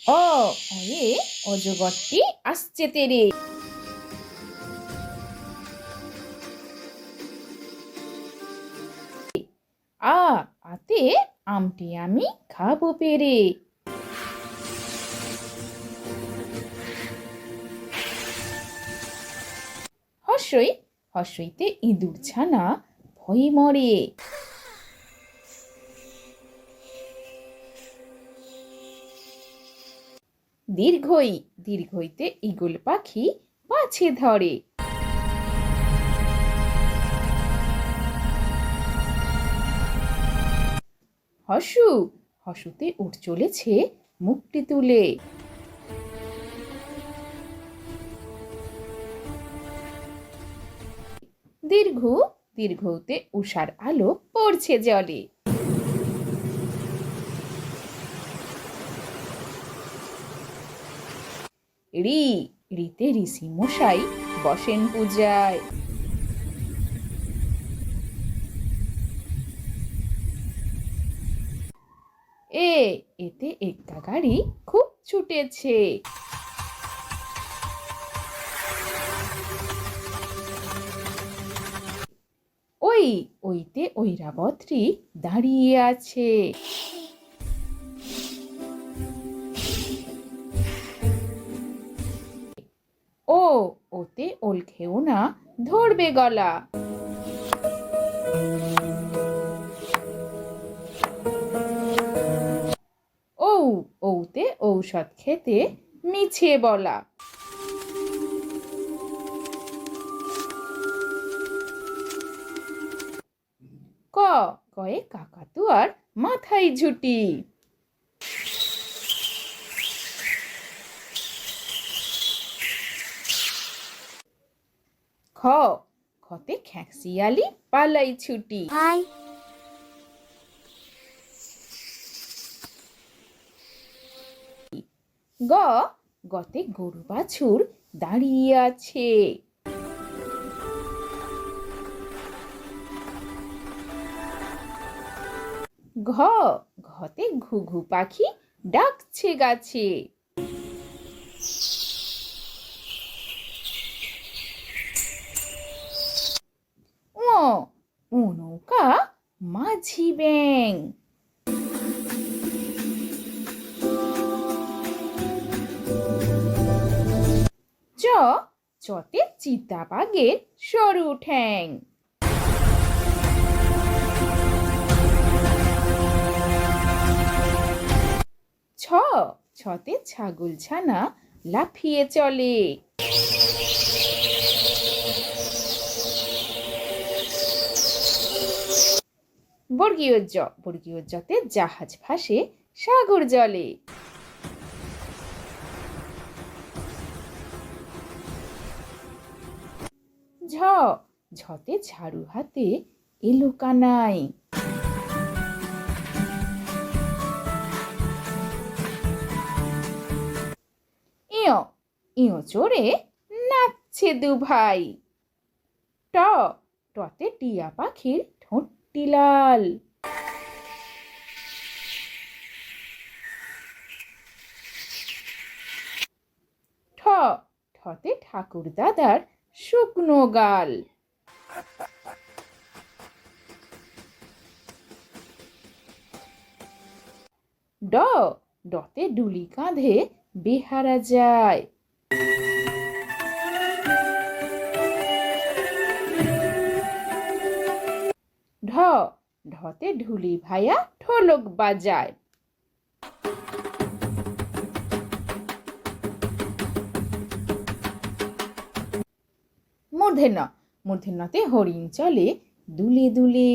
অ অয়ে অজগরটি আসছে তেরে। আ আতে আমটি আমি খাবো পেরে। হর্ষই হর্ষইতে ইঁদুর ছানা ভয়ে মরে। দীর্ঘই দীর্ঘইতে ঈগল পাখি পাছে ধরে। হসু হসুতে উঠ চলেছে মুখটি তুলে। দীর্ঘ দীর্ঘতে উষার আলো পড়ছে জলে। রি রিতে ঋষি মশাই বসেন পূজায়। এতে একটা গাড়ি খুব ছুটেছে। ওইতে ঐরাবতী দাঁড়িয়ে আছে। ওতে ওল খেও না ধরবে গলা। ওতে ঔষধ খেতে মিছে বলা। কয়ে কাকাতুয়ার মাথায় ঝুটি। খতে খ্যাঁকশিয়ালি পালাই ছুটি। গতে গরু বাছুর দাঁড়িয়ে আছে। ঘতে ঘুঘু পাখি ডাকছে গাছে। ও নৌকা মাঝি ব্যাং। চতে চিতাবাঘের সরু ঠ্যাং। ছতে ছাগল ছানা লাফিয়ে চলে। বর্গীয় জতে জাহাজ ভাসে সাগর জলে। ঝতে ঝাড়ু হাতে এলো কানাই। ইয় চড়ে নাচছে দু ভাই। টতে টিয়া পাখির ঠোঁটটি লাল। ঠতে ঠাকুর দাদার শুকনো গাল। ডতে ডুলি কাঁধে বেহারা যায়। ঢতে ঢুলি ভাইয়া ঢোলক বাজায়। মূর্ধন্যতে হরিণ চলে দুলে দুলে।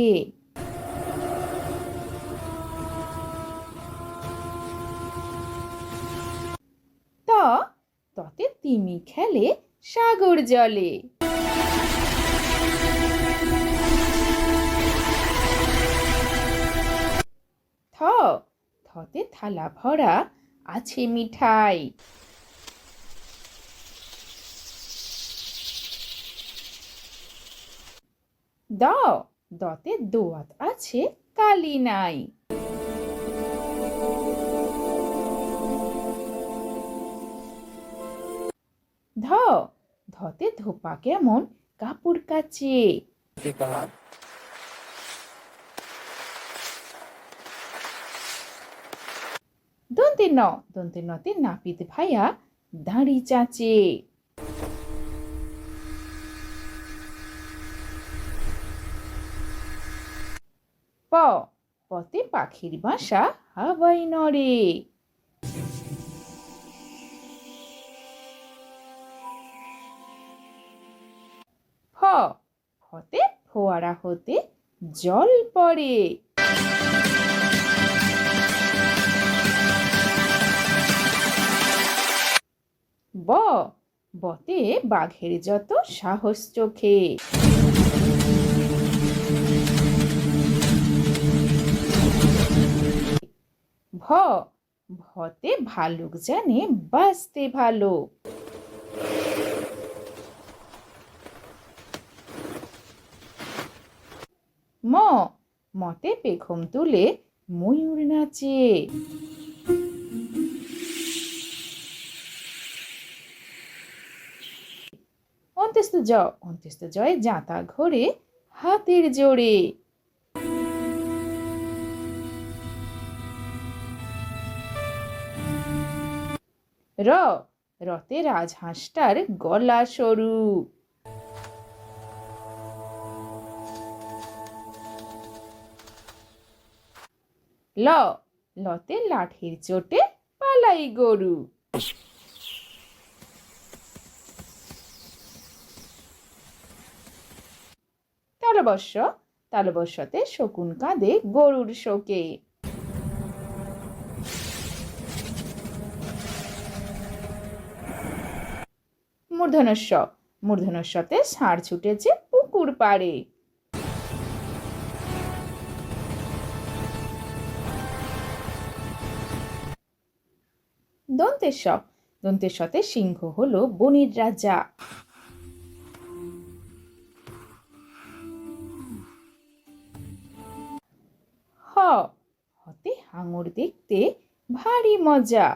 ততে তিমি খেলে সাগর জলে। থতে থালা ভরা আছে মিঠাই। দতে দোয়াত আছে কালি নাই। ধ ধতে ধোপা কেমন কাপড় কাচে। দন্তে নতে নাপিত ভাইয়া দাঁড়ি চাচে। প পতে পাখির বাসা হাওয়ায় নড়ে। ফ ফতে ফোয়ারা হতে জল পড়ে। ব বতে বাঘের যত সাহস চোখে। ভ ভতে ভালুক জানে বাঁচতে ভালো। ম মতে পেখম তুলে ময়ূর নাচে। অন্ত্যস্ত জয়ে জাঁতা ঘোরে হাতের জোরে। র রতে রাজহাঁসটার গলা সরু। ল লতে লাঠির চোটে পালাই গরু। তালবস্যতে শকুন কাঁদে গরুর শোকে। মূর্ধন্যস্বতে ষাঁড় ছুটেছে পুকুর পাড়ে। দন্তেশ্বতে সিংহ হলো বনের রাজা। হতে হাঙর দেখতে ভারী মজা।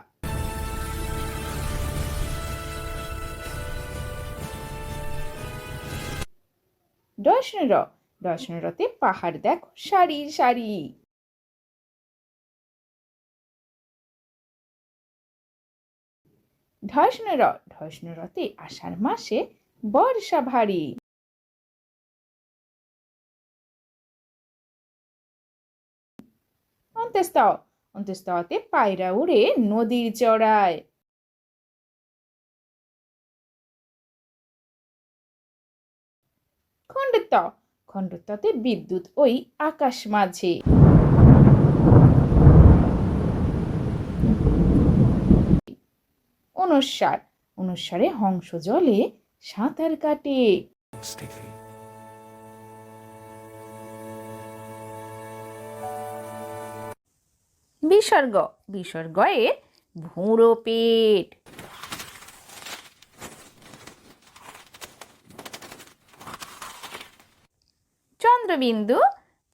রতে পাহাড় দেখো সারি সারি। রতে আষাঢ় মাসে বর্ষা ভারী। অন্তস্ততে পায়রা উড়ে নদীর চড়ায়। খণ্ডত্বতে বিদ্যুৎ ওই আকাশ মাঝে। অনুস্বারে হংস জলে সাঁতার কাটে। বিসর্গয়ে ভুঁড়ো পেট।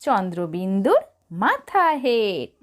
চন্দ্রবিন্দুর মাথা হেট।